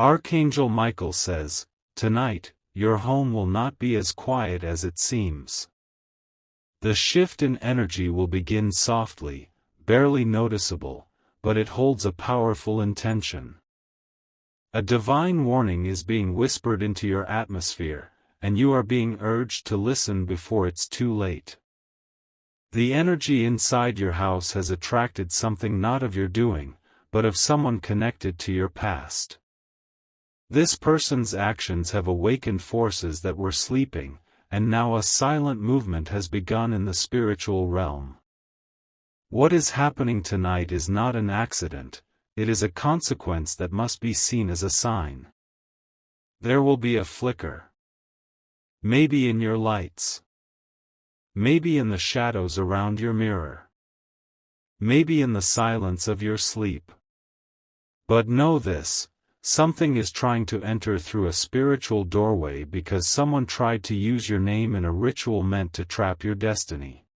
Archangel Michael says, "Tonight, your home will not be as quiet as it seems." The shift in energy will begin softly, barely noticeable, but it holds a powerful intention. A divine warning is being whispered into your atmosphere, and you are being urged to listen before it's too late. The energy inside your house has attracted something not of your doing, but of someone connected to your past. This person's actions have awakened forces that were sleeping, and now a silent movement has begun in the spiritual realm. What is happening tonight is not an accident, it is a consequence that must be seen as a sign. There will be a flicker. Maybe in your lights. Maybe in the shadows around your mirror. Maybe in the silence of your sleep. But know this. Something is trying to enter through a spiritual doorway because someone tried to use your name in a ritual meant to trap your destiny.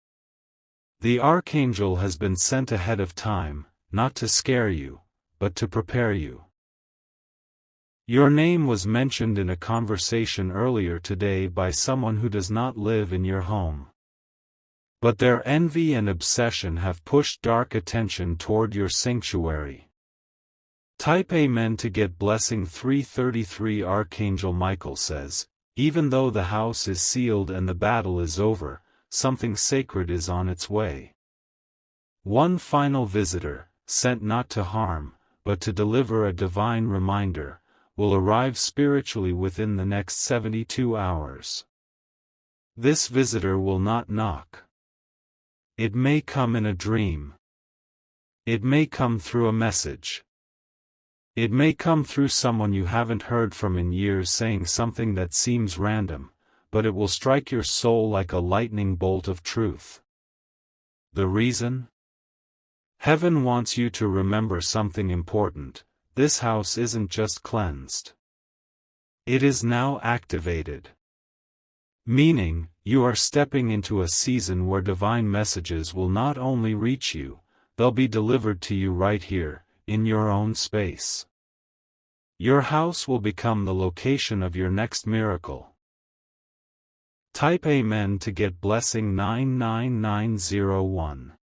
The Archangel has been sent ahead of time, not to scare you, but to prepare you. Your name was mentioned in a conversation earlier today by someone who does not live in your home. But their envy and obsession have pushed dark attention toward your sanctuary. Type Amen to get blessing 333. Archangel Michael says, even though the house is sealed and the battle is over, something sacred is on its way. One final visitor, sent not to harm, but to deliver a divine reminder, will arrive spiritually within the next 72 hours. This visitor will not knock. It may come in a dream. It may come through a message. It may come through someone you haven't heard from in years saying something that seems random, but it will strike your soul like a lightning bolt of truth. The reason? Heaven wants you to remember something important. This house isn't just cleansed. It is now activated. Meaning, you are stepping into a season where divine messages will not only reach you, they'll be delivered to you right here, in your own space. Your house will become the location of your next miracle. Type Amen to get blessing 99901.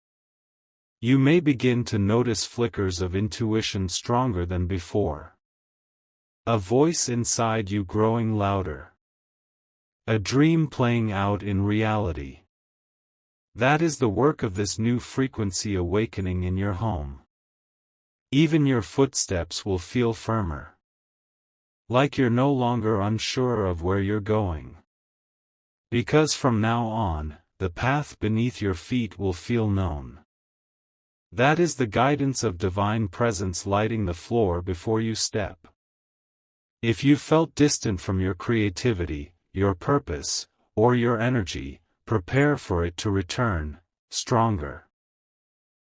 You may begin to notice flickers of intuition stronger than before. A voice inside you growing louder. A dream playing out in reality. That is the work of this new frequency awakening in your home. Even your footsteps will feel firmer. Like you're no longer unsure of where you're going. Because from now on, the path beneath your feet will feel known. That is the guidance of divine presence lighting the floor before you step. If you felt distant from your creativity, your purpose, or your energy, prepare for it to return, stronger.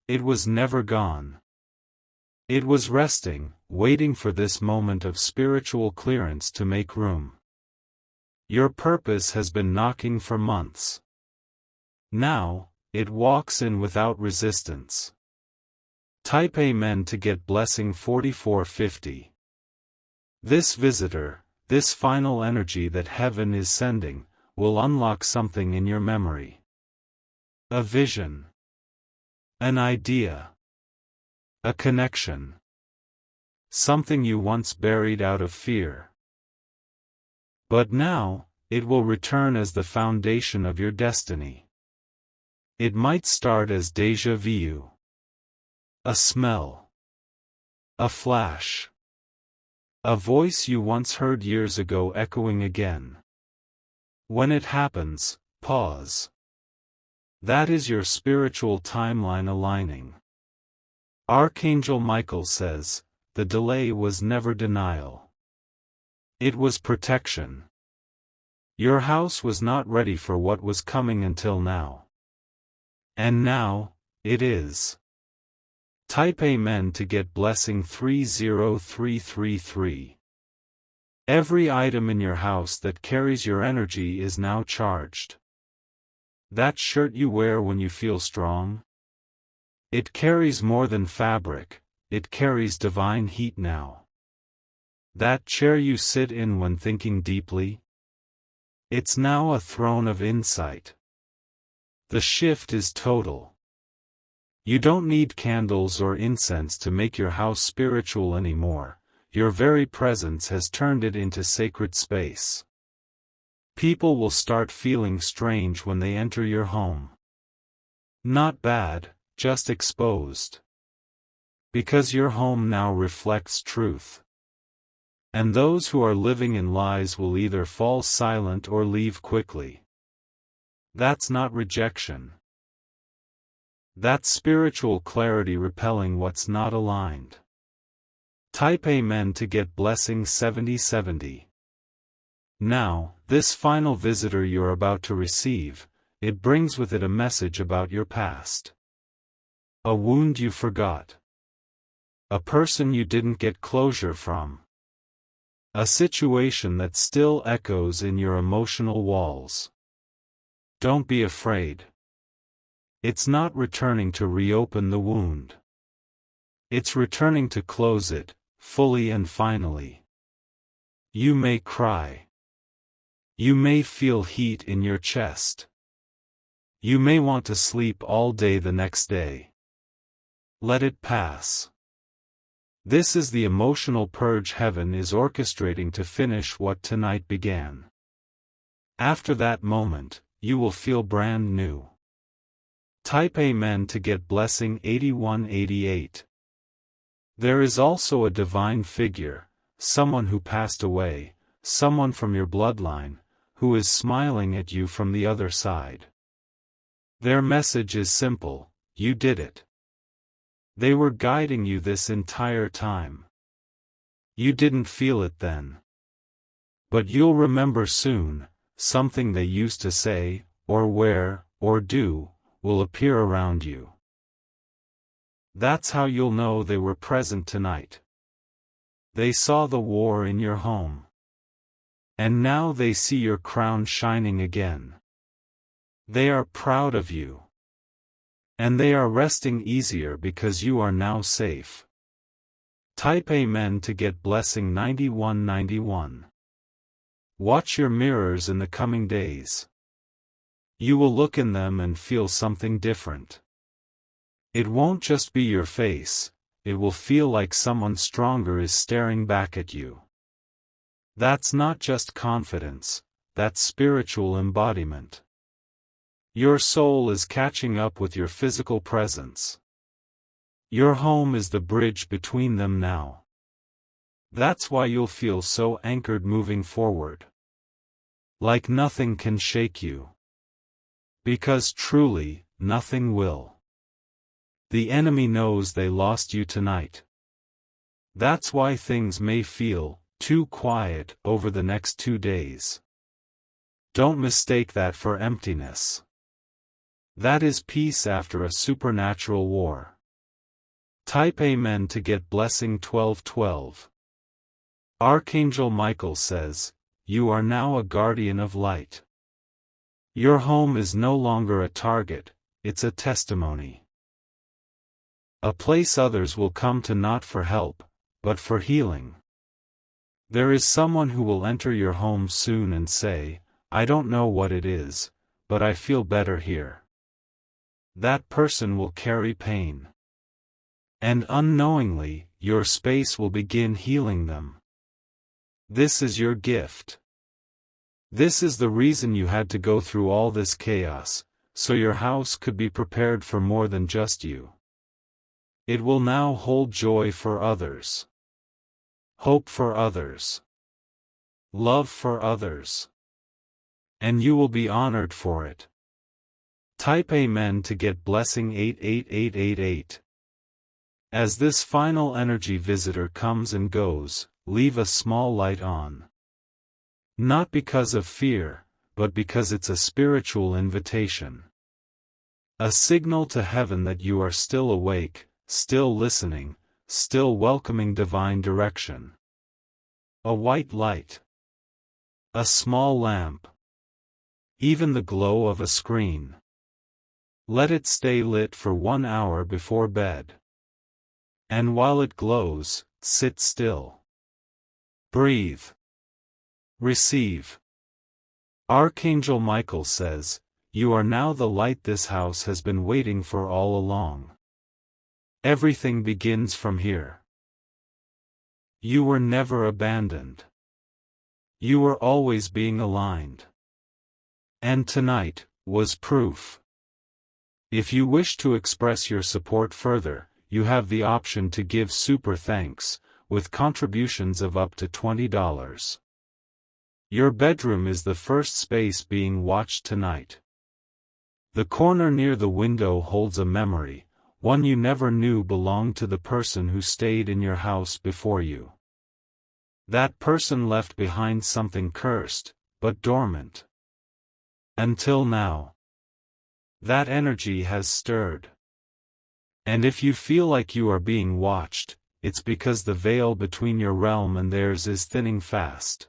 It was never gone. It was resting, waiting for this moment of spiritual clearance to make room. Your purpose has been knocking for months. Now, it walks in without resistance. Type Amen to get blessing 4450. This visitor, this final energy that heaven is sending, will unlock something in your memory. A vision. An idea. A connection. Something you once buried out of fear. But now, it will return as the foundation of your destiny. It might start as déjà vu. A smell. A flash. A voice you once heard years ago echoing again. When it happens, pause. That is your spiritual timeline aligning. Archangel Michael says, the delay was never denial. It was protection. Your house was not ready for what was coming until now. And now, it is. Type Amen to get blessing 30333. Every item in your house that carries your energy is now charged. That shirt you wear when you feel strong? It carries more than fabric, it carries divine heat now. That chair you sit in when thinking deeply? It's now a throne of insight. The shift is total. You don't need candles or incense to make your house spiritual anymore. Your very presence has turned it into sacred space. People will start feeling strange when they enter your home. Not bad, just exposed. Because your home now reflects truth. And those who are living in lies will either fall silent or leave quickly. That's not rejection. That's spiritual clarity repelling what's not aligned. Type Amen to get blessing 7070. Now, this final visitor you're about to receive, it brings with it a message about your past. A wound you forgot. A person you didn't get closure from. A situation that still echoes in your emotional walls. Don't be afraid. It's not returning to reopen the wound. It's returning to close it, fully and finally. You may cry. You may feel heat in your chest. You may want to sleep all day the next day. Let it pass. This is the emotional purge heaven is orchestrating to finish what tonight began. After that moment, you will feel brand new. Type Amen to get blessing 8188. There is also a divine figure, someone who passed away, someone from your bloodline, who is smiling at you from the other side. Their message is simple: you did it. They were guiding you this entire time. You didn't feel it then. But you'll remember soon, something they used to say, or wear, or do, will appear around you. That's how you'll know they were present tonight. They saw the war in your home. And now they see your crown shining again. They are proud of you. And they are resting easier because you are now safe. Type Amen to get blessing 9191. Watch your mirrors in the coming days. You will look in them and feel something different. It won't just be your face, it will feel like someone stronger is staring back at you. That's not just confidence, that's spiritual embodiment. Your soul is catching up with your physical presence. Your home is the bridge between them now. That's why you'll feel so anchored moving forward. Like nothing can shake you. Because truly, nothing will. The enemy knows they lost you tonight. That's why things may feel too quiet over the next 2 days. Don't mistake that for emptiness. That is peace after a supernatural war. Type Amen to get blessing 1212. Archangel Michael says, you are now a guardian of light. Your home is no longer a target, it's a testimony. A place others will come to not for help, but for healing. There is someone who will enter your home soon and say, I don't know what it is, but I feel better here. That person will carry pain. And unknowingly, your space will begin healing them. This is your gift. This is the reason you had to go through all this chaos, so your house could be prepared for more than just you. It will now hold joy for others. Hope for others. Love for others. And you will be honored for it. Type Amen to get blessing 88888. As this final energy visitor comes and goes, leave a small light on. Not because of fear, but because it's a spiritual invitation. A signal to heaven that you are still awake, still listening, still welcoming divine direction. A white light. A small lamp. Even the glow of a screen. Let it stay lit for 1 hour before bed. And while it glows, sit still. Breathe. Receive. Archangel Michael says, "You are now the light this house has been waiting for all along. Everything begins from here. You were never abandoned. You were always being aligned. And tonight was proof." If you wish to express your support further, you have the option to give super thanks, with contributions of up to $20. Your bedroom is the first space being watched tonight. The corner near the window holds a memory, one you never knew belonged to the person who stayed in your house before you. That person left behind something cursed, but dormant. Until now. That energy has stirred. And if you feel like you are being watched, it's because the veil between your realm and theirs is thinning fast.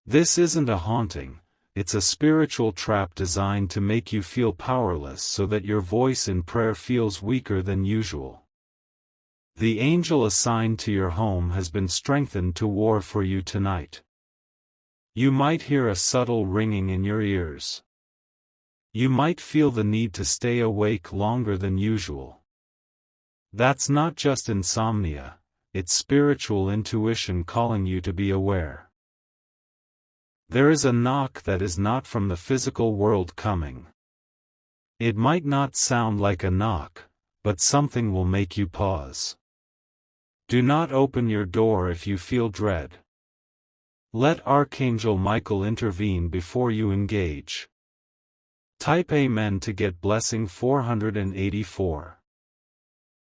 This isn't a haunting, it's a spiritual trap designed to make you feel powerless so that your voice in prayer feels weaker than usual. The angel assigned to your home has been strengthened to war for you tonight. You might hear a subtle ringing in your ears. You might feel the need to stay awake longer than usual. That's not just insomnia, it's spiritual intuition calling you to be aware. There is a knock that is not from the physical world coming. It might not sound like a knock, but something will make you pause. Do not open your door if you feel dread. Let Archangel Michael intervene before you engage. Type Amen to get blessing 484.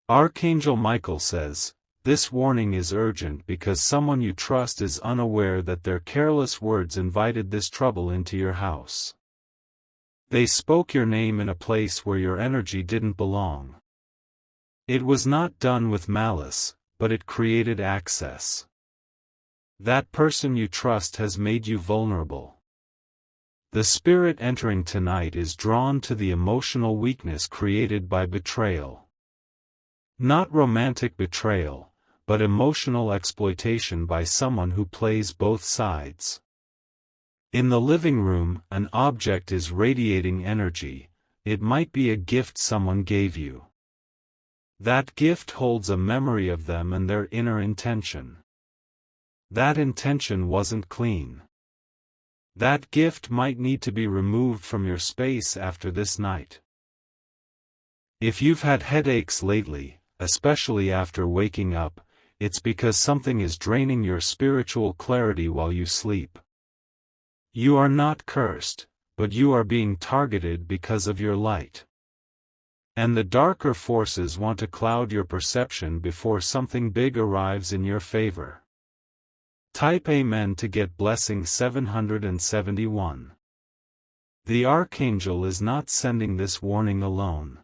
Archangel Michael says, "This warning is urgent because someone you trust is unaware that their careless words invited this trouble into your house. They spoke your name in a place where your energy didn't belong. It was not done with malice, but it created access. That person you trust has made you vulnerable. The spirit entering tonight is drawn to the emotional weakness created by betrayal. Not romantic betrayal, but emotional exploitation by someone who plays both sides. In the living room, an object is radiating energy. It might be a gift someone gave you. That gift holds a memory of them and their inner intention. That intention wasn't clean. That gift might need to be removed from your space after this night. If you've had headaches lately, especially after waking up, it's because something is draining your spiritual clarity while you sleep. You are not cursed, but you are being targeted because of your light. And the darker forces want to cloud your perception before something big arrives in your favor. Type Amen to get blessing 771. The Archangel is not sending this warning alone.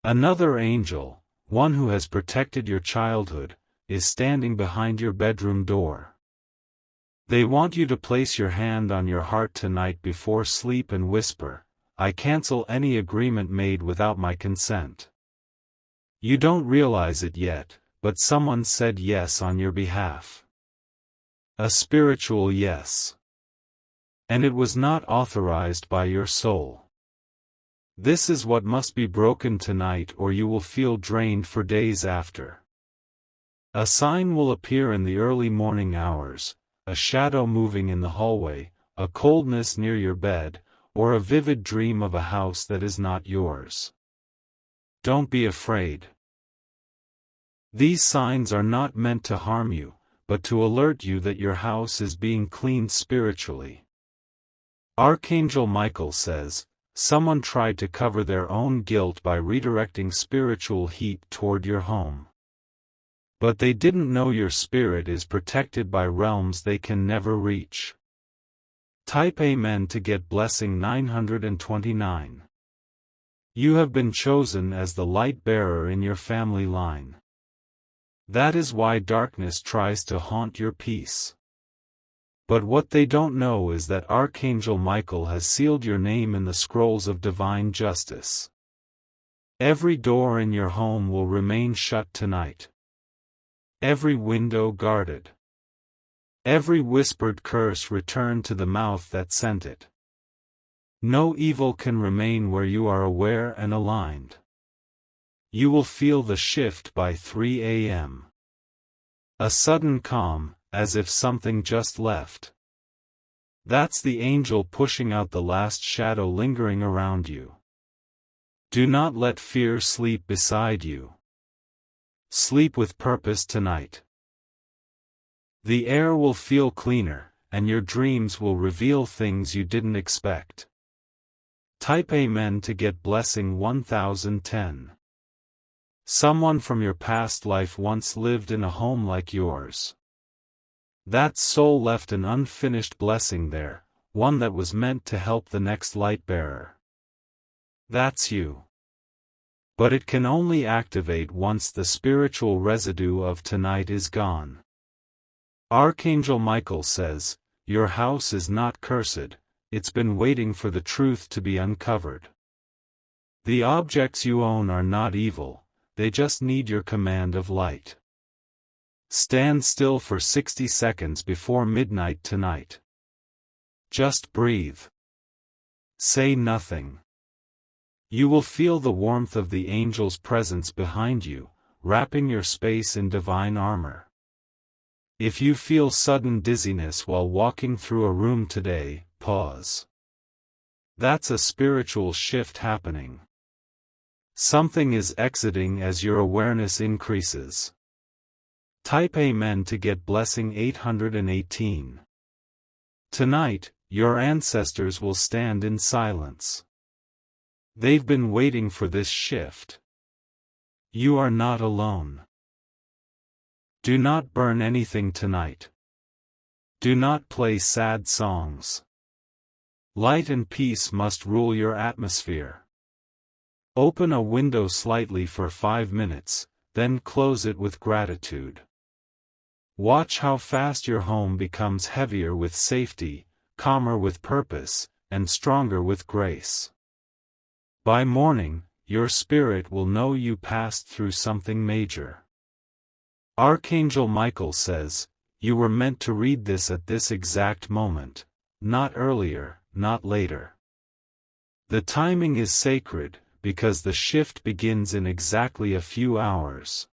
Another angel, one who has protected your childhood, is standing behind your bedroom door. They want you to place your hand on your heart tonight before sleep and whisper, "I cancel any agreement made without my consent." You don't realize it yet, but someone said yes on your behalf. A spiritual yes. And it was not authorized by your soul. This is what must be broken tonight, or you will feel drained for days after. A sign will appear in the early morning hours, a shadow moving in the hallway, a coldness near your bed, or a vivid dream of a house that is not yours. Don't be afraid. These signs are not meant to harm you, but to alert you that your house is being cleaned spiritually. Archangel Michael says, someone tried to cover their own guilt by redirecting spiritual heat toward your home. But they didn't know your spirit is protected by realms they can never reach. Type Amen to get blessing 929. You have been chosen as the light bearer in your family line. That is why darkness tries to haunt your peace. But what they don't know is that Archangel Michael has sealed your name in the scrolls of divine justice. Every door in your home will remain shut tonight. Every window guarded. Every whispered curse return to the mouth that sent it. No evil can remain where you are aware and aligned. You will feel the shift by 3 a.m. A sudden calm, as if something just left. That's the angel pushing out the last shadow lingering around you. Do not let fear sleep beside you. Sleep with purpose tonight. The air will feel cleaner, and your dreams will reveal things you didn't expect. Type Amen to get blessing 1010. Someone from your past life once lived in a home like yours. That soul left an unfinished blessing there, one that was meant to help the next light bearer. That's you. But it can only activate once the spiritual residue of tonight is gone. Archangel Michael says, your house is not cursed, it's been waiting for the truth to be uncovered. The objects you own are not evil, they just need your command of light. Stand still for 60 seconds before midnight tonight. Just breathe. Say nothing. You will feel the warmth of the angel's presence behind you, wrapping your space in divine armor. If you feel sudden dizziness while walking through a room today, pause. That's a spiritual shift happening. Something is exiting as your awareness increases. Type Amen to get blessing 818. Tonight, your ancestors will stand in silence. They've been waiting for this shift. You are not alone. Do not burn anything tonight. Do not play sad songs. Light and peace must rule your atmosphere. Open a window slightly for 5 minutes, then close it with gratitude. Watch how fast your home becomes heavier with safety, calmer with purpose, and stronger with grace. By morning, your spirit will know you passed through something major. Archangel Michael says, you were meant to read this at this exact moment, not earlier, not later. The timing is sacred, because the shift begins in exactly a few hours.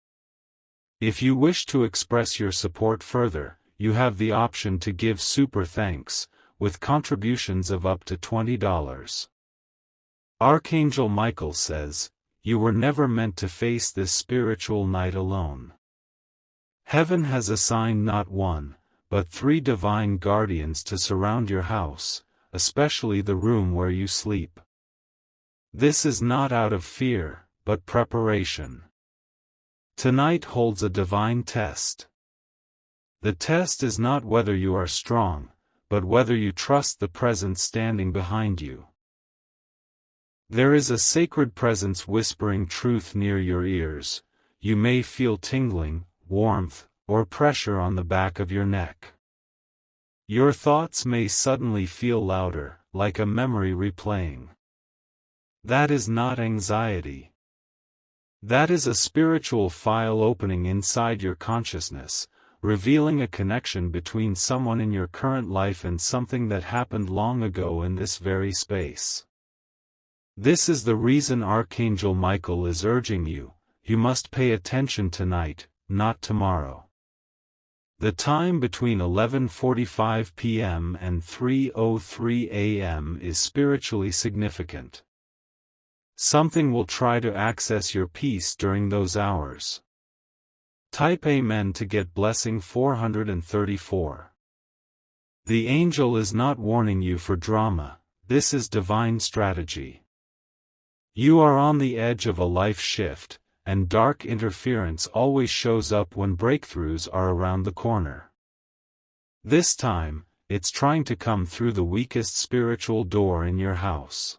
If you wish to express your support further, you have the option to give super thanks, with contributions of up to $20. Archangel Michael says, you were never meant to face this spiritual night alone. Heaven has assigned not 1, but 3 divine guardians to surround your house, especially the room where you sleep. This is not out of fear, but preparation. Tonight holds a divine test. The test is not whether you are strong, but whether you trust the presence standing behind you. There is a sacred presence whispering truth near your ears. You may feel tingling, warmth, or pressure on the back of your neck. Your thoughts may suddenly feel louder, like a memory replaying. That is not anxiety. That is a spiritual file opening inside your consciousness, revealing a connection between someone in your current life and something that happened long ago in this very space. This is the reason Archangel Michael is urging you, you must pay attention tonight, not tomorrow. The time between 11:45 p.m. and 3:03 a.m. is spiritually significant. Something will try to access your peace during those hours. Type Amen to get blessing 434. The angel is not warning you for drama, this is divine strategy. You are on the edge of a life shift, and dark interference always shows up when breakthroughs are around the corner. This time, it's trying to come through the weakest spiritual door in your house.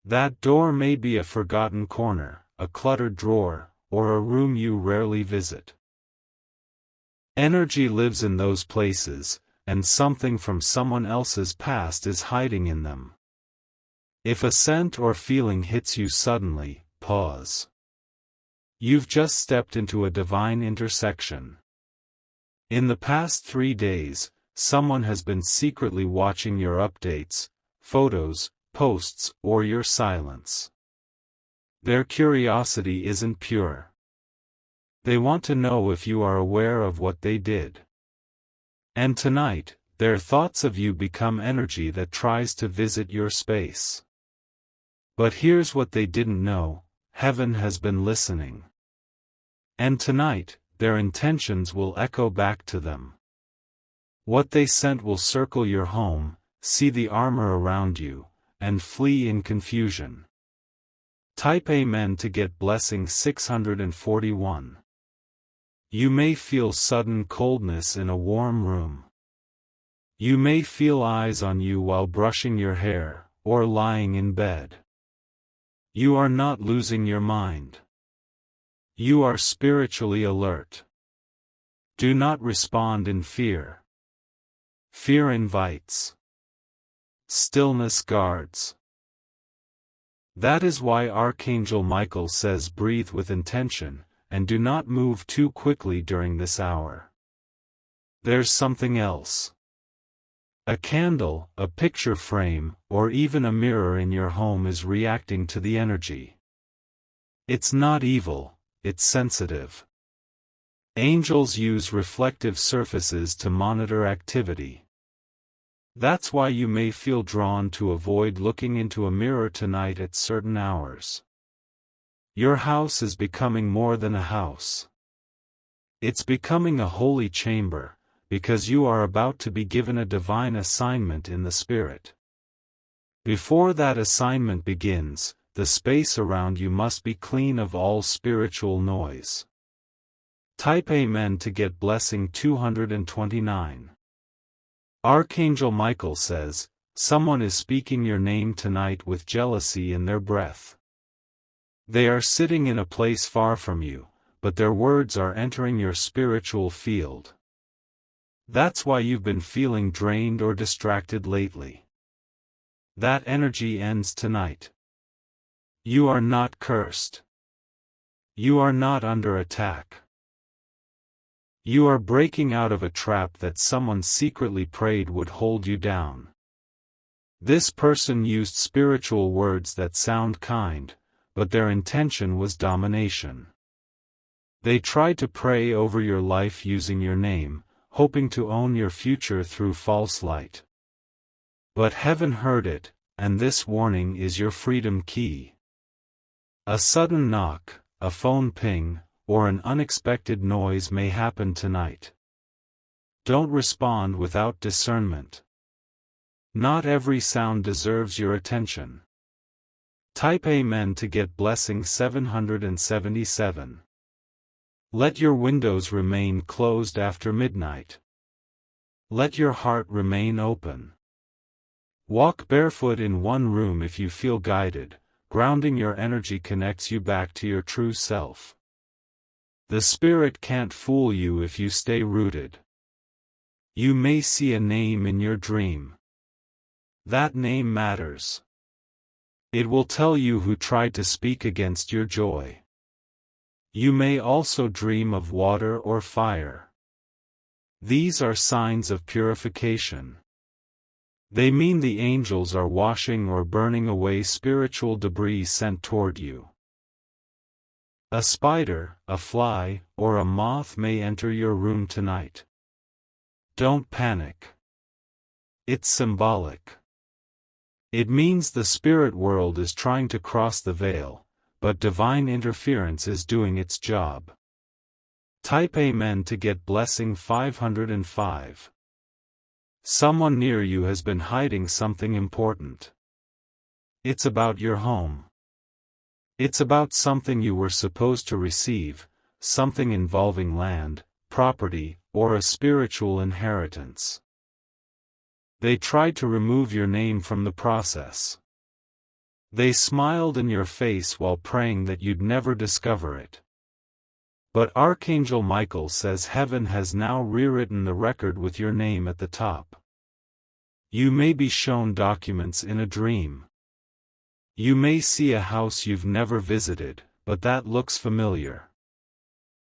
That door may be a forgotten corner, a cluttered drawer, or a room you rarely visit. Energy lives in those places, and something from someone else's past is hiding in them. If a scent or feeling hits you suddenly, pause. You've just stepped into a divine intersection. In the past 3 days, someone has been secretly watching your updates, photos, posts, or your silence. Their curiosity isn't pure. They want to know if you are aware of what they did. And tonight, their thoughts of you become energy that tries to visit your space. But here's what they didn't know: heaven has been listening. And tonight, their intentions will echo back to them. What they sent will circle your home, see the armor around you, and flee in confusion. Type Amen to get blessing 641. You may feel sudden coldness in a warm room. You may feel eyes on you while brushing your hair, or lying in bed. You are not losing your mind. You are spiritually alert. Do not respond in fear. Fear invites. Stillness guards. That is why Archangel Michael says breathe with intention, and do not move too quickly during this hour. There's something else. A candle, a picture frame, or even a mirror in your home is reacting to the energy. It's not evil, it's sensitive. Angels use reflective surfaces to monitor activity. That's why you may feel drawn to avoid looking into a mirror tonight at certain hours. Your house is becoming more than a house. It's becoming a holy chamber, because you are about to be given a divine assignment in the Spirit. Before that assignment begins, the space around you must be clean of all spiritual noise. Type Amen to get blessing 229. Archangel Michael says, someone is speaking your name tonight with jealousy in their breath. They are sitting in a place far from you, but their words are entering your spiritual field. That's why you've been feeling drained or distracted lately. That energy ends tonight. You are not cursed. You are not under attack. You are breaking out of a trap that someone secretly prayed would hold you down. This person used spiritual words that sound kind, but their intention was domination. They tried to pray over your life using your name, hoping to own your future through false light. But heaven heard it, and this warning is your freedom key. A sudden knock, a phone ping, or an unexpected noise may happen tonight. Don't respond without discernment. Not every sound deserves your attention. Type Amen to get blessing 777. Let your windows remain closed after midnight. Let your heart remain open. Walk barefoot in one room if you feel guided. Grounding your energy connects you back to your true self. The Spirit can't fool you if you stay rooted. You may see a name in your dream. That name matters. It will tell you who tried to speak against your joy. You may also dream of water or fire. These are signs of purification. They mean the angels are washing or burning away spiritual debris sent toward you. A spider, a fly, or a moth may enter your room tonight. Don't panic. It's symbolic. It means the spirit world is trying to cross the veil, but divine interference is doing its job. Type Amen to get blessing 505. Someone near you has been hiding something important. It's about your home. It's about something you were supposed to receive, something involving land, property, or a spiritual inheritance. They tried to remove your name from the process. They smiled in your face while praying that you'd never discover it. But Archangel Michael says heaven has now rewritten the record with your name at the top. You may be shown documents in a dream. You may see a house you've never visited, but that looks familiar.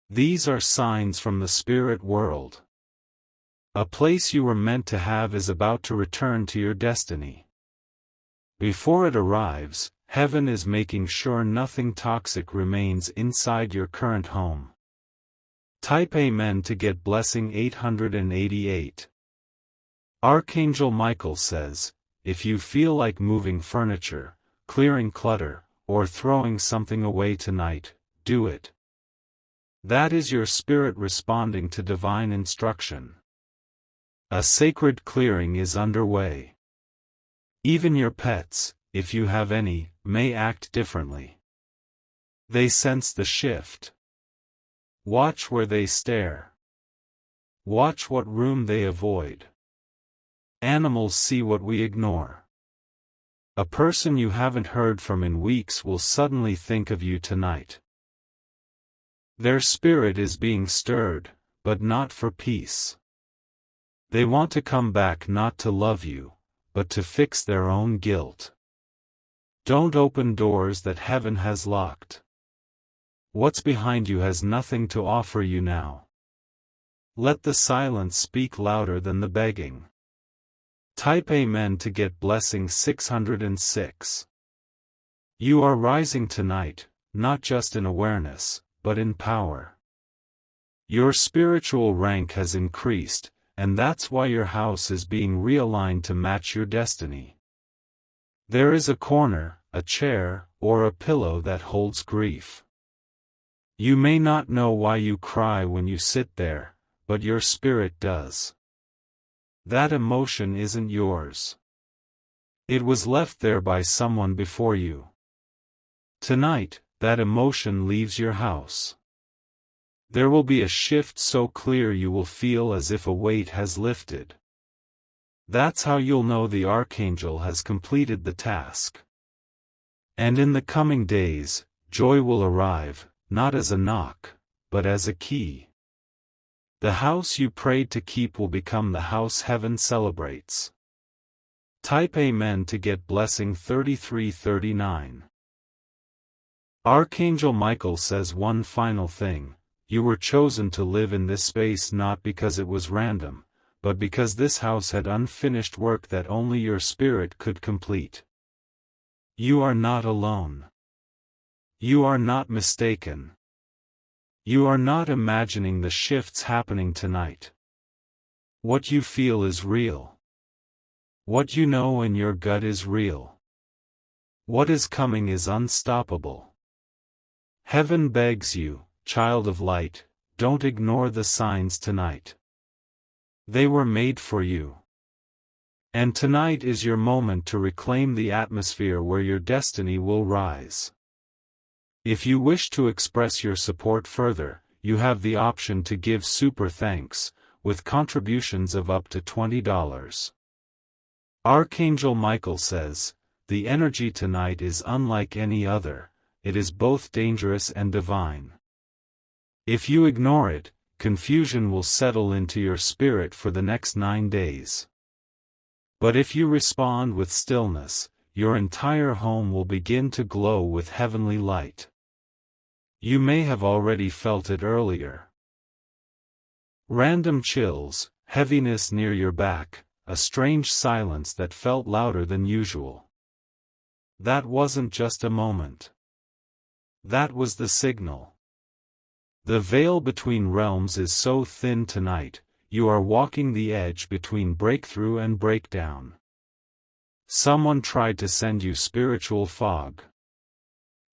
These are signs from the spirit world. A place you were meant to have is about to return to your destiny. Before it arrives, heaven is making sure nothing toxic remains inside your current home. Type Amen to get blessing 888. Archangel Michael says, if you feel like moving furniture, clearing clutter, or throwing something away tonight, do it. That is your spirit responding to divine instruction. A sacred clearing is underway. Even your pets, if you have any, may act differently. They sense the shift. Watch where they stare. Watch what room they avoid. Animals see what we ignore. A person you haven't heard from in weeks will suddenly think of you tonight. Their spirit is being stirred, but not for peace. They want to come back not to love you, but to fix their own guilt. Don't open doors that heaven has locked. What's behind you has nothing to offer you now. Let the silence speak louder than the begging. Type Amen to get blessing 606. You are rising tonight, not just in awareness, but in power. Your spiritual rank has increased, and that's why your house is being realigned to match your destiny. There is a corner, a chair, or a pillow that holds grief. You may not know why you cry when you sit there, but your spirit does. That emotion isn't yours. It was left there by someone before you. Tonight, that emotion leaves your house. There will be a shift so clear you will feel as if a weight has lifted. That's how you'll know the Archangel has completed the task. And in the coming days, joy will arrive, not as a knock, but as a key. The house you prayed to keep will become the house heaven celebrates. Type Amen to get blessing 3339. Archangel Michael says one final thing: you were chosen to live in this space not because it was random, but because this house had unfinished work that only your spirit could complete. You are not alone. You are not mistaken. You are not imagining the shifts happening tonight. What you feel is real. What you know in your gut is real. What is coming is unstoppable. Heaven begs you, child of light, don't ignore the signs tonight. They were made for you. And tonight is your moment to reclaim the atmosphere where your destiny will rise. If you wish to express your support further, you have the option to give super thanks, with contributions of up to $20. Archangel Michael says, the energy tonight is unlike any other, it is both dangerous and divine. If you ignore it, confusion will settle into your spirit for the next 9 days. But if you respond with stillness, your entire home will begin to glow with heavenly light. You may have already felt it earlier. Random chills, heaviness near your back, a strange silence that felt louder than usual. That wasn't just a moment. That was the signal. The veil between realms is so thin tonight, you are walking the edge between breakthrough and breakdown. Someone tried to send you spiritual fog.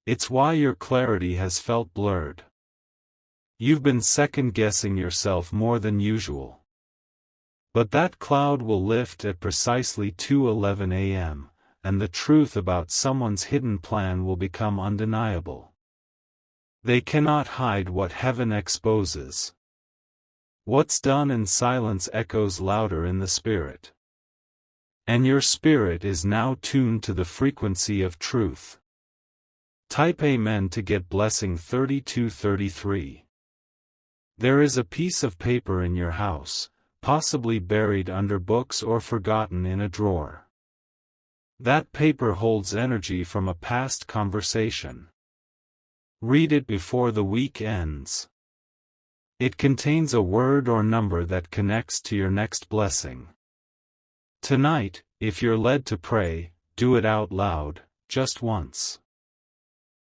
It's why your clarity has felt blurred. You've been second-guessing yourself more than usual. But that cloud will lift at precisely 2:11 a.m., and the truth about someone's hidden plan will become undeniable. They cannot hide what heaven exposes. What's done in silence echoes louder in the spirit. And your spirit is now tuned to the frequency of truth. Type Amen to get blessing 3233. There is a piece of paper in your house, possibly buried under books or forgotten in a drawer. That paper holds energy from a past conversation. Read it before the week ends. It contains a word or number that connects to your next blessing. Tonight, if you're led to pray, do it out loud, just once.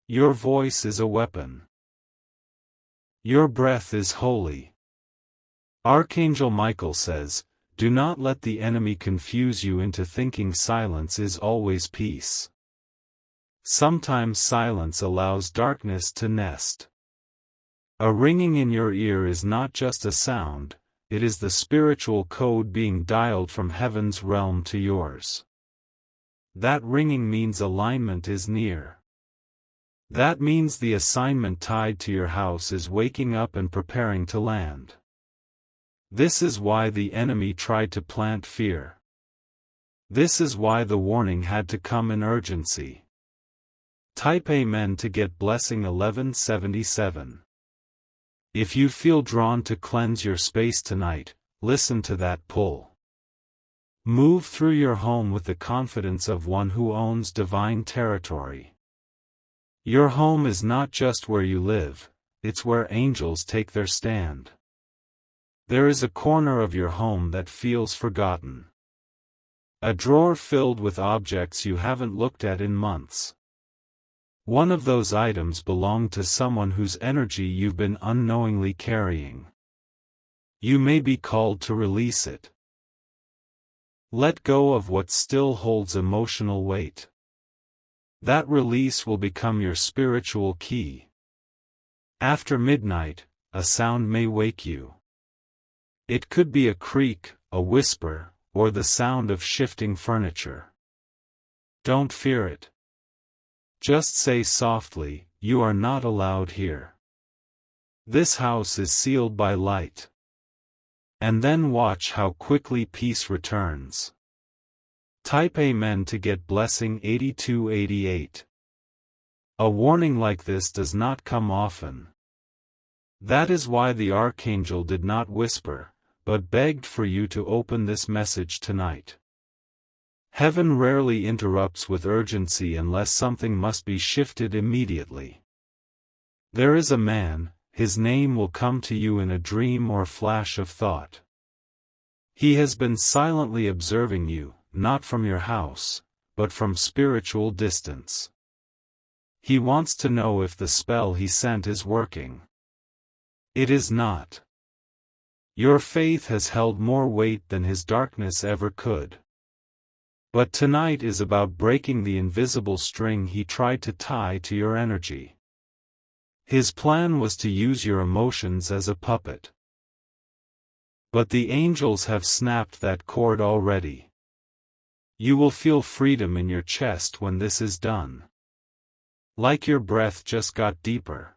Your voice is a weapon. Your breath is holy. Archangel Michael says, do not let the enemy confuse you into thinking silence is always peace. Sometimes silence allows darkness to nest. A ringing in your ear is not just a sound, it is the spiritual code being dialed from heaven's realm to yours. That ringing means alignment is near. That means the assignment tied to your house is waking up and preparing to land. This is why the enemy tried to plant fear. This is why the warning had to come in urgency. Type Amen to get blessing 1177. If you feel drawn to cleanse your space tonight, listen to that pull. Move through your home with the confidence of one who owns divine territory. Your home is not just where you live, it's where angels take their stand. There is a corner of your home that feels forgotten. A drawer filled with objects you haven't looked at in months. One of those items belonged to someone whose energy you've been unknowingly carrying. You may be called to release it. Let go of what still holds emotional weight. That release will become your spiritual key. After midnight, a sound may wake you. It could be a creak, a whisper, or the sound of shifting furniture. Don't fear it. Just say softly, you are not allowed here. This house is sealed by light. And then watch how quickly peace returns. Type Amen to get blessing 8288. A warning like this does not come often. That is why the Archangel did not whisper, but begged for you to open this message tonight. Heaven rarely interrupts with urgency unless something must be shifted immediately. There is a man, his name will come to you in a dream or flash of thought. He has been silently observing you, not from your house, but from spiritual distance. He wants to know if the spell he sent is working. It is not. Your faith has held more weight than his darkness ever could. But tonight is about breaking the invisible string he tried to tie to your energy. His plan was to use your emotions as a puppet. But the angels have snapped that cord already. You will feel freedom in your chest when this is done. Like your breath just got deeper.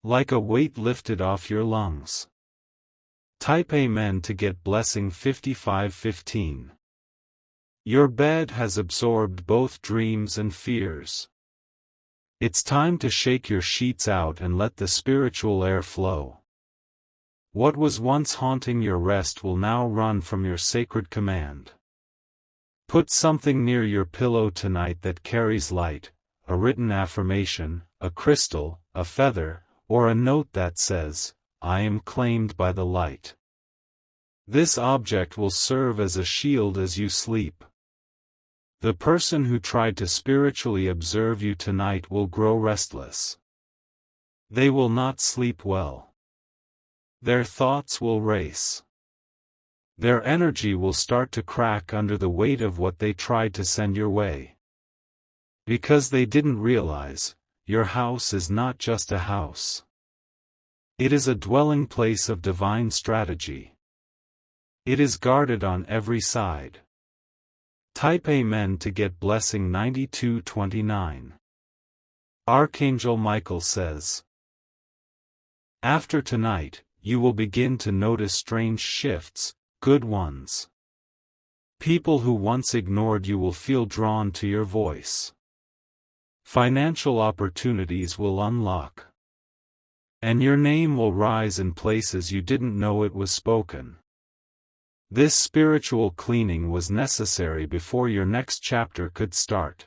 Like a weight lifted off your lungs. Type Amen to get blessing 5515. Your bed has absorbed both dreams and fears. It's time to shake your sheets out and let the spiritual air flow. What was once haunting your rest will now run from your sacred command. Put something near your pillow tonight that carries light, a written affirmation, a crystal, a feather, or a note that says, I am claimed by the light. This object will serve as a shield as you sleep. The person who tried to spiritually observe you tonight will grow restless. They will not sleep well. Their thoughts will race. Their energy will start to crack under the weight of what they tried to send your way. Because they didn't realize, your house is not just a house. It is a dwelling place of divine strategy. It is guarded on every side. Type Amen to get blessing 9229. Archangel Michael says, after tonight, you will begin to notice strange shifts, good ones. People who once ignored you will feel drawn to your voice. Financial opportunities will unlock. And your name will rise in places you didn't know it was spoken. This spiritual cleaning was necessary before your next chapter could start.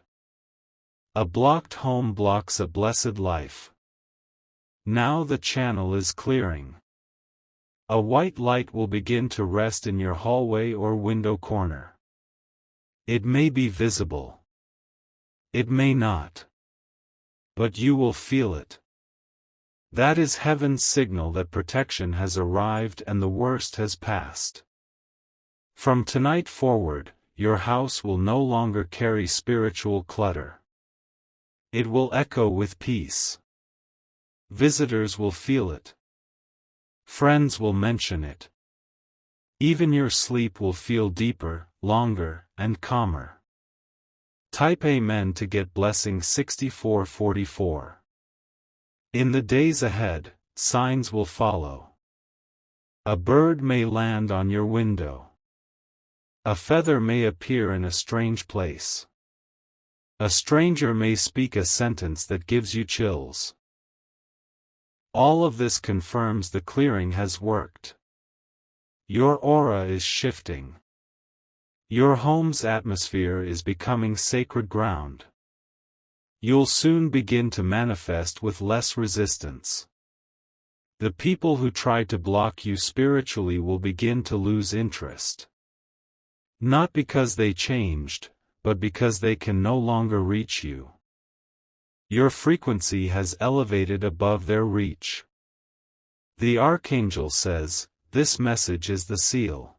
A blocked home blocks a blessed life. Now the channel is clearing. A white light will begin to rest in your hallway or window corner. It may be visible. It may not. But you will feel it. That is heaven's signal that protection has arrived and the worst has passed. From tonight forward, your house will no longer carry spiritual clutter. It will echo with peace. Visitors will feel it. Friends will mention it. Even your sleep will feel deeper, longer, and calmer. Type Amen to get blessing 6444. In the days ahead, signs will follow. A bird may land on your window. A feather may appear in a strange place. A stranger may speak a sentence that gives you chills. All of this confirms the clearing has worked. Your aura is shifting. Your home's atmosphere is becoming sacred ground. You'll soon begin to manifest with less resistance. The people who tried to block you spiritually will begin to lose interest. Not because they changed, but because they can no longer reach you. Your frequency has elevated above their reach. The Archangel says, this message is the seal.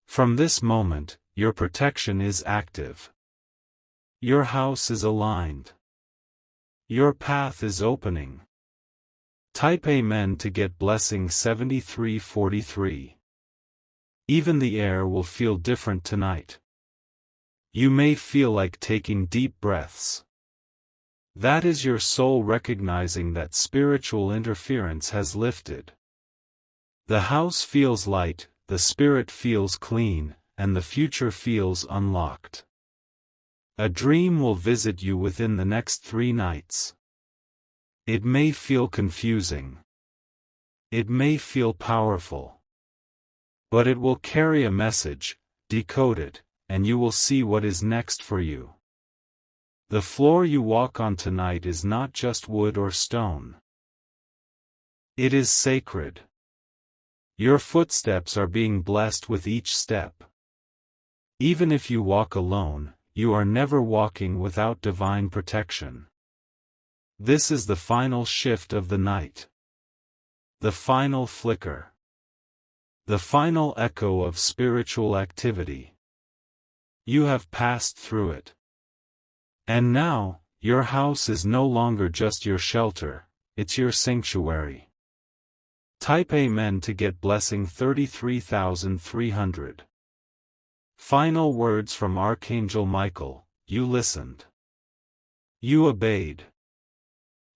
From this moment, your protection is active. Your house is aligned. Your path is opening. Type Amen to get blessing 7343. Even the air will feel different tonight. You may feel like taking deep breaths. That is your soul recognizing that spiritual interference has lifted. The house feels light, the spirit feels clean, and the future feels unlocked. A dream will visit you within the next 3 nights. It may feel confusing. It may feel powerful. But it will carry a message, decode it, and you will see what is next for you. The floor you walk on tonight is not just wood or stone. It is sacred. Your footsteps are being blessed with each step. Even if you walk alone, you are never walking without divine protection. This is the final shift of the night. The final flicker. The final echo of spiritual activity. You have passed through it. And now, your house is no longer just your shelter, it's your sanctuary. Type Amen to get blessing 33,300. Final words from Archangel Michael, you listened. You obeyed.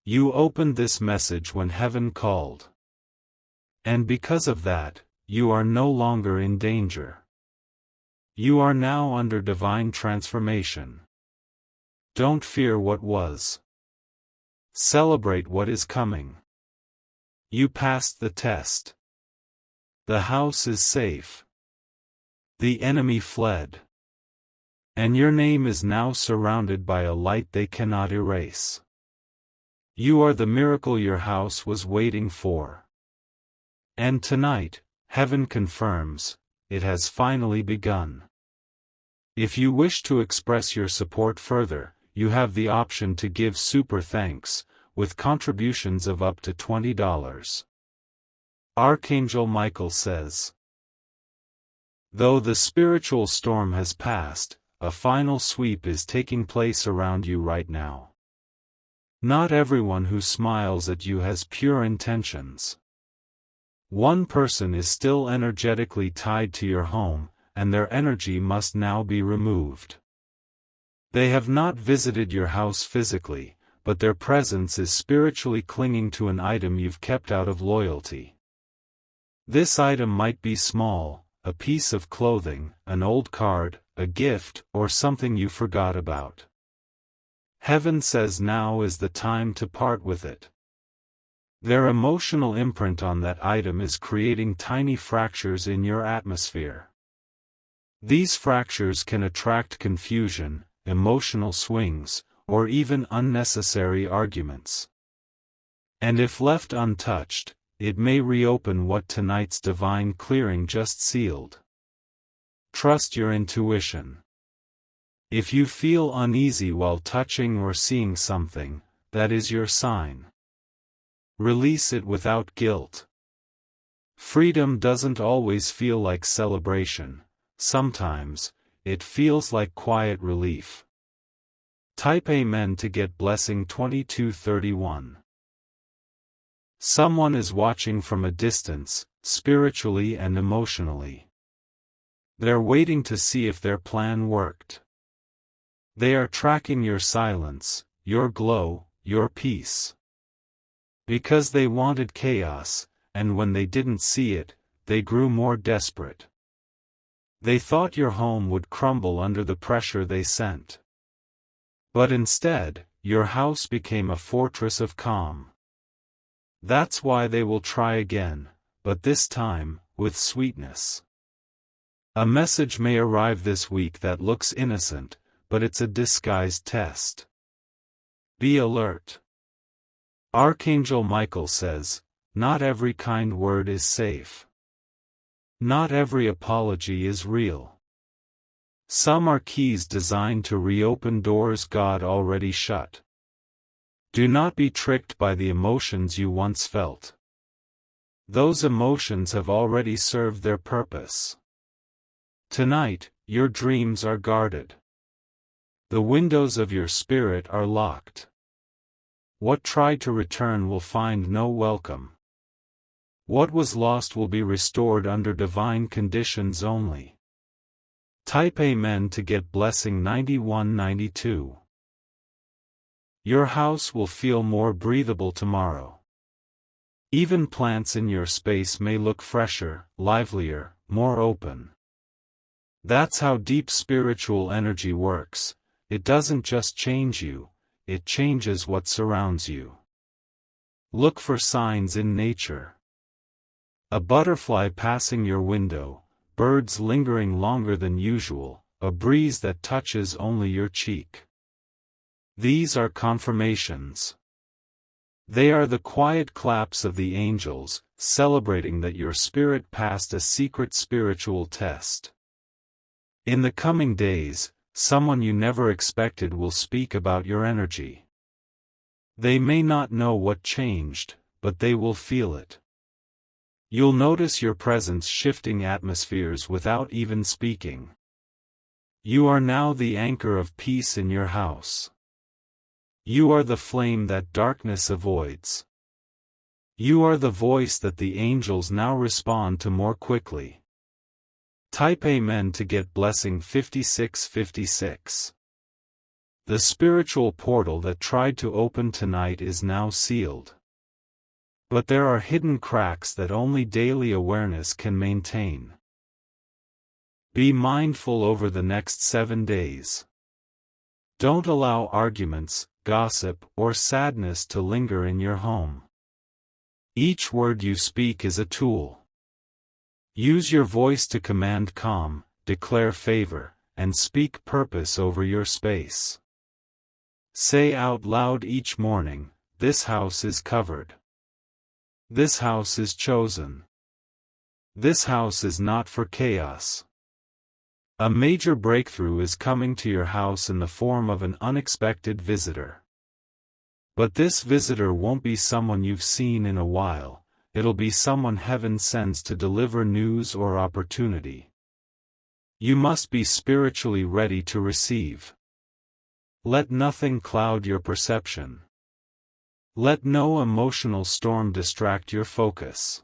You opened this message when heaven called. And because of that, you are no longer in danger. You are now under divine transformation. Don't fear what was. Celebrate what is coming. You passed the test. The house is safe. The enemy fled. And your name is now surrounded by a light they cannot erase. You are the miracle your house was waiting for. And tonight, heaven confirms, it has finally begun. If you wish to express your support further, you have the option to give super thanks, with contributions of up to $20. Archangel Michael says, though the spiritual storm has passed, a final sweep is taking place around you right now. Not everyone who smiles at you has pure intentions. One person is still energetically tied to your home, and their energy must now be removed. They have not visited your house physically, but their presence is spiritually clinging to an item you've kept out of loyalty. This item might be small, a piece of clothing, an old card, a gift, or something you forgot about. Heaven says now is the time to part with it. Their emotional imprint on that item is creating tiny fractures in your atmosphere. These fractures can attract confusion, emotional swings, or even unnecessary arguments. And if left untouched, it may reopen what tonight's divine clearing just sealed. Trust your intuition. If you feel uneasy while touching or seeing something, that is your sign. Release it without guilt. Freedom doesn't always feel like celebration. Sometimes, it feels like quiet relief. Type Amen to get blessing 2231. Someone is watching from a distance, spiritually and emotionally. They're waiting to see if their plan worked. They are tracking your silence, your glow, your peace. Because they wanted chaos, and when they didn't see it, they grew more desperate. They thought your home would crumble under the pressure they sent. But instead, your house became a fortress of calm. That's why they will try again, but this time, with sweetness. A message may arrive this week that looks innocent, but it's a disguised test. Be alert. Archangel Michael says, not every kind word is safe. Not every apology is real. Some are keys designed to reopen doors God already shut. Do not be tricked by the emotions you once felt. Those emotions have already served their purpose. Tonight, your dreams are guarded. The windows of your spirit are locked. What tried to return will find no welcome. What was lost will be restored under divine conditions only. Type Amen to get blessing 9192. Your house will feel more breathable tomorrow. Even plants in your space may look fresher, livelier, more open. That's how deep spiritual energy works. It doesn't just change you, it changes what surrounds you. Look for signs in nature. A butterfly passing your window, birds lingering longer than usual, a breeze that touches only your cheek. These are confirmations. They are the quiet claps of the angels, celebrating that your spirit passed a secret spiritual test. In the coming days, someone you never expected will speak about your energy. They may not know what changed, but they will feel it. You'll notice your presence shifting atmospheres without even speaking. You are now the anchor of peace in your house. You are the flame that darkness avoids. You are the voice that the angels now respond to more quickly. Type Amen to get blessing 5656. The spiritual portal that tried to open tonight is now sealed. But there are hidden cracks that only daily awareness can maintain. Be mindful over the next 7 days. Don't allow arguments, gossip, or sadness to linger in your home. Each word you speak is a tool. Use your voice to command calm, declare favor, and speak purpose over your space. Say out loud each morning, "This house is covered. This house is chosen. This house is not for chaos." A major breakthrough is coming to your house in the form of an unexpected visitor. But this visitor won't be someone you've seen in a while, it'll be someone heaven sends to deliver news or opportunity. You must be spiritually ready to receive. Let nothing cloud your perception. Let no emotional storm distract your focus.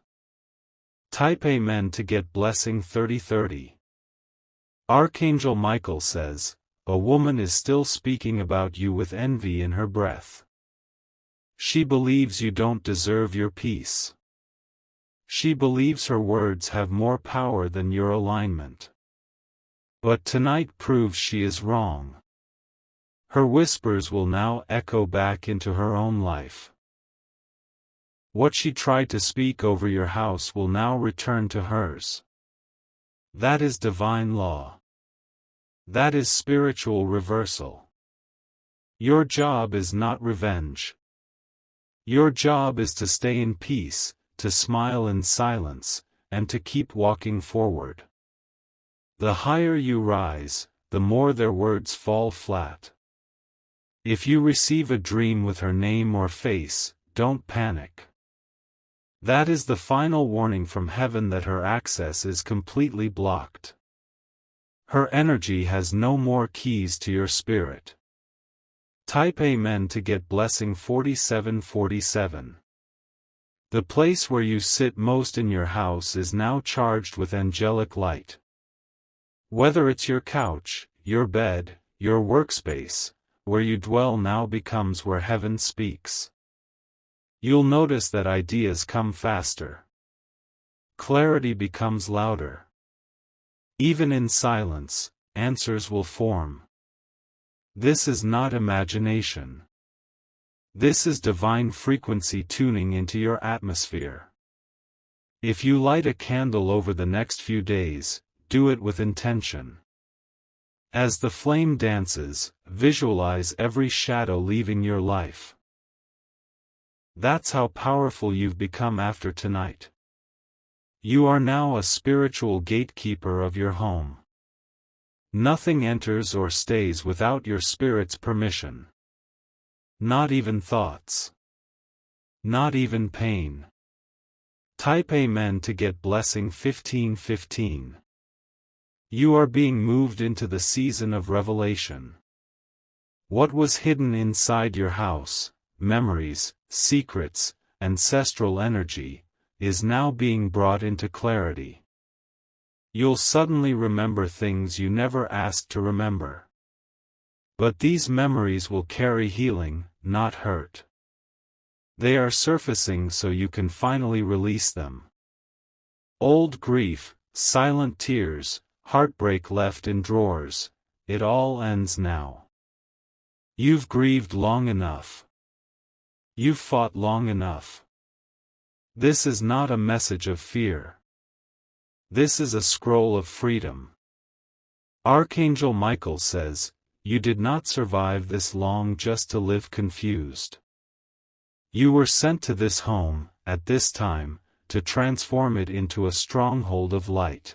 Type Amen to get blessing 3030. Archangel Michael says, a woman is still speaking about you with envy in her breath. She believes you don't deserve your peace. She believes her words have more power than your alignment. But tonight proves she is wrong. Her whispers will now echo back into her own life. What she tried to speak over your house will now return to hers. That is divine law. That is spiritual reversal. Your job is not revenge. Your job is to stay in peace, to smile in silence, and to keep walking forward. The higher you rise, the more their words fall flat. If you receive a dream with her name or face, don't panic. That is the final warning from heaven that her access is completely blocked. Her energy has no more keys to your spirit. Type Amen to get blessing 4747. The place where you sit most in your house is now charged with angelic light. Whether it's your couch, your bed, your workspace, where you dwell now becomes where heaven speaks. You'll notice that ideas come faster. Clarity becomes louder. Even in silence, answers will form. This is not imagination. This is divine frequency tuning into your atmosphere. If you light a candle over the next few days, do it with intention. As the flame dances, visualize every shadow leaving your life. That's how powerful you've become after tonight. You are now a spiritual gatekeeper of your home. Nothing enters or stays without your spirit's permission. Not even thoughts. Not even pain. Type Amen to get blessing 1515. You are being moved into the season of revelation. What was hidden inside your house, memories, secrets, ancestral energy, is now being brought into clarity. You'll suddenly remember things you never asked to remember. But these memories will carry healing, not hurt. They are surfacing so you can finally release them. Old grief, silent tears, heartbreak left in drawers, it all ends now. You've grieved long enough. You've fought long enough. This is not a message of fear. This is a scroll of freedom. Archangel Michael says, you did not survive this long just to live confused. You were sent to this home, at this time, to transform it into a stronghold of light.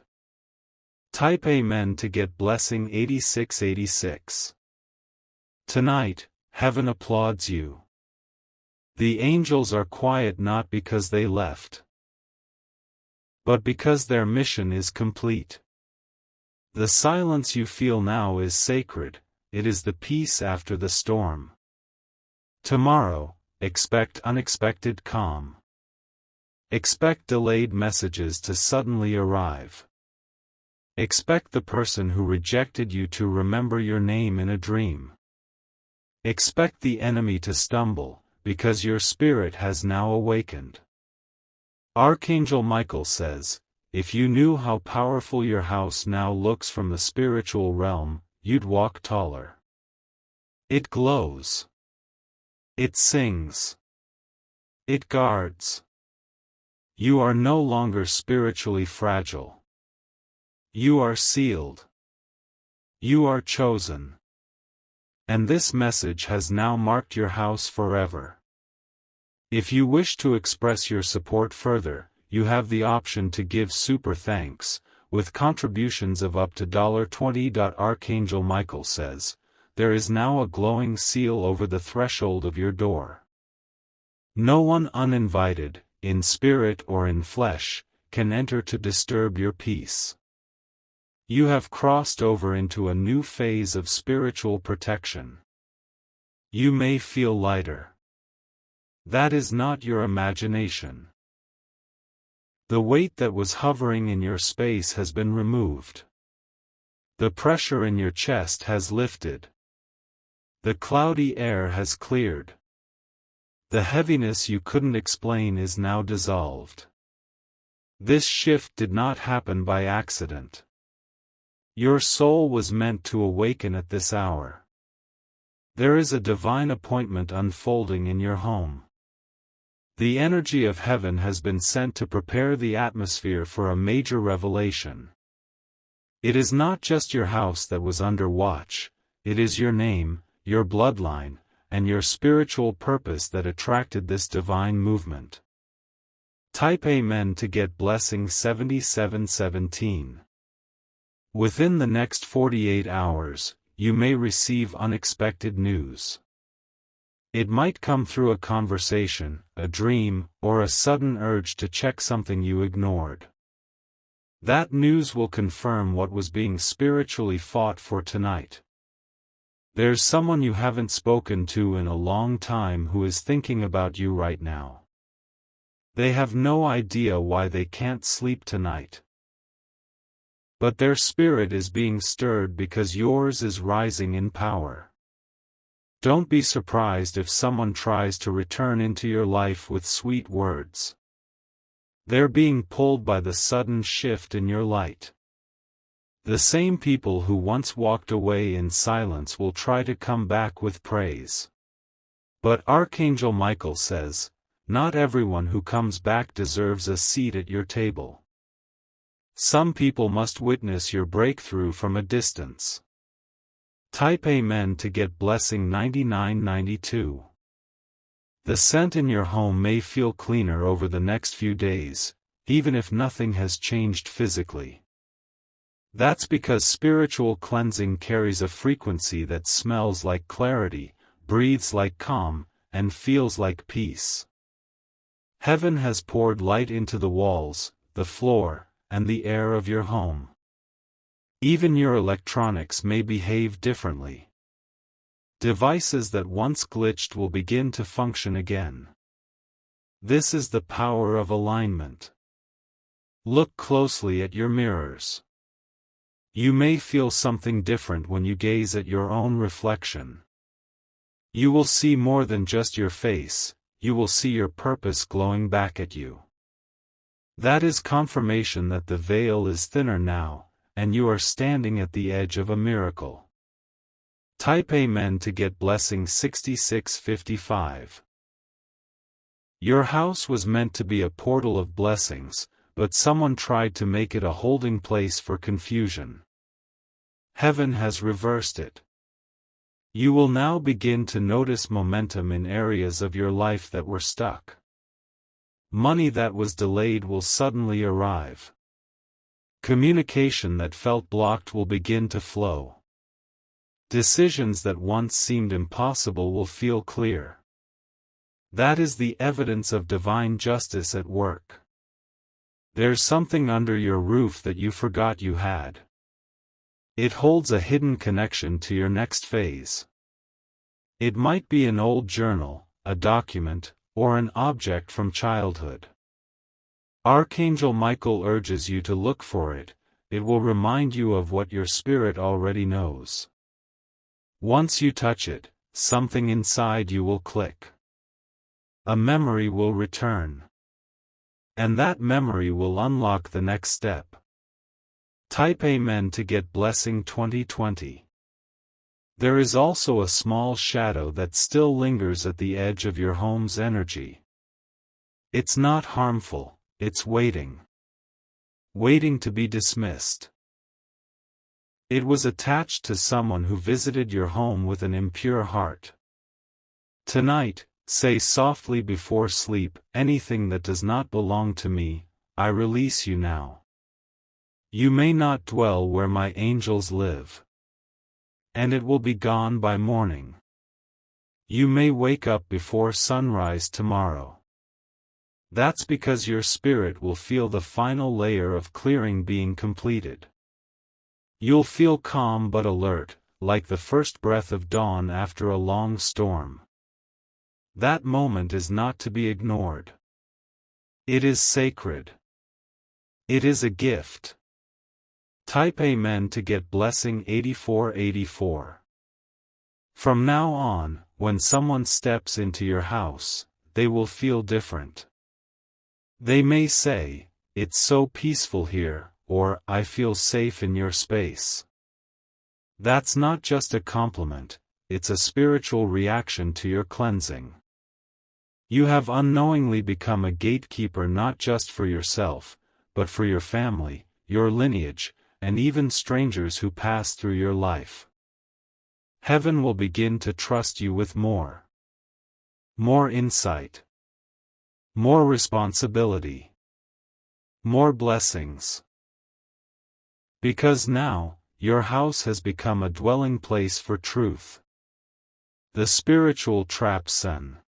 Type Amen to get blessing 8686. Tonight, heaven applauds you. The angels are quiet not because they left, but because their mission is complete. The silence you feel now is sacred, it is the peace after the storm. Tomorrow, expect unexpected calm. Expect delayed messages to suddenly arrive. Expect the person who rejected you to remember your name in a dream. Expect the enemy to stumble, because your spirit has now awakened. Archangel Michael says, if you knew how powerful your house now looks from the spiritual realm, you'd walk taller. It glows. It sings. It guards. You are no longer spiritually fragile. You are sealed. You are chosen. And this message has now marked your house forever. If you wish to express your support further, you have the option to give super thanks, with contributions of up to $20. Archangel Michael says, there is now a glowing seal over the threshold of your door. No one uninvited, in spirit or in flesh, can enter to disturb your peace. You have crossed over into a new phase of spiritual protection. You may feel lighter. That is not your imagination. The weight that was hovering in your space has been removed. The pressure in your chest has lifted. The cloudy air has cleared. The heaviness you couldn't explain is now dissolved. This shift did not happen by accident. Your soul was meant to awaken at this hour. There is a divine appointment unfolding in your home. The energy of heaven has been sent to prepare the atmosphere for a major revelation. It is not just your house that was under watch, it is your name, your bloodline, and your spiritual purpose that attracted this divine movement. Type Amen to get blessing 7717. Within the next 48 hours, you may receive unexpected news. It might come through a conversation, a dream, or a sudden urge to check something you ignored. That news will confirm what was being spiritually fought for tonight. There's someone you haven't spoken to in a long time who is thinking about you right now. They have no idea why they can't sleep tonight. But their spirit is being stirred because yours is rising in power. Don't be surprised if someone tries to return into your life with sweet words. They're being pulled by the sudden shift in your light. The same people who once walked away in silence will try to come back with praise. But Archangel Michael says, not everyone who comes back deserves a seat at your table. Some people must witness your breakthrough from a distance. Type Amen to get blessing 9992. The scent in your home may feel cleaner over the next few days, even if nothing has changed physically. That's because spiritual cleansing carries a frequency that smells like clarity, breathes like calm, and feels like peace. Heaven has poured light into the walls, the floor, and the air of your home. Even your electronics may behave differently. Devices that once glitched will begin to function again. This is the power of alignment. Look closely at your mirrors. You may feel something different when you gaze at your own reflection. You will see more than just your face, you will see your purpose glowing back at you. That is confirmation that the veil is thinner now, and you are standing at the edge of a miracle. Type Amen to get blessing 6655. Your house was meant to be a portal of blessings, but someone tried to make it a holding place for confusion. Heaven has reversed it. You will now begin to notice momentum in areas of your life that were stuck. Money that was delayed will suddenly arrive. Communication that felt blocked will begin to flow. Decisions that once seemed impossible will feel clear. That is the evidence of divine justice at work. There's something under your roof that you forgot you had. It holds a hidden connection to your next phase. It might be an old journal, a document, or an object from childhood. Archangel Michael urges you to look for it. It will remind you of what your spirit already knows. Once you touch it, something inside you will click. A memory will return. And that memory will unlock the next step. Type Amen to get blessing 2020. There is also a small shadow that still lingers at the edge of your home's energy. It's not harmful, it's waiting. Waiting to be dismissed. It was attached to someone who visited your home with an impure heart. Tonight, say softly before sleep, anything that does not belong to me, I release you now. You may not dwell where my angels live. And it will be gone by morning. You may wake up before sunrise tomorrow. That's because your spirit will feel the final layer of clearing being completed. You'll feel calm but alert, like the first breath of dawn after a long storm. That moment is not to be ignored. It is sacred. It is a gift. Type Amen to get blessing 8484. From now on, when someone steps into your house, they will feel different. They may say, "It's so peaceful here," or "I feel safe in your space." That's not just a compliment, it's a spiritual reaction to your cleansing. You have unknowingly become a gatekeeper not just for yourself, but for your family, your lineage, and even strangers who pass through your life. Heaven will begin to trust you with more insight, More responsibility. More blessings. Because now, your house has become a dwelling place for truth. The spiritual trap sun.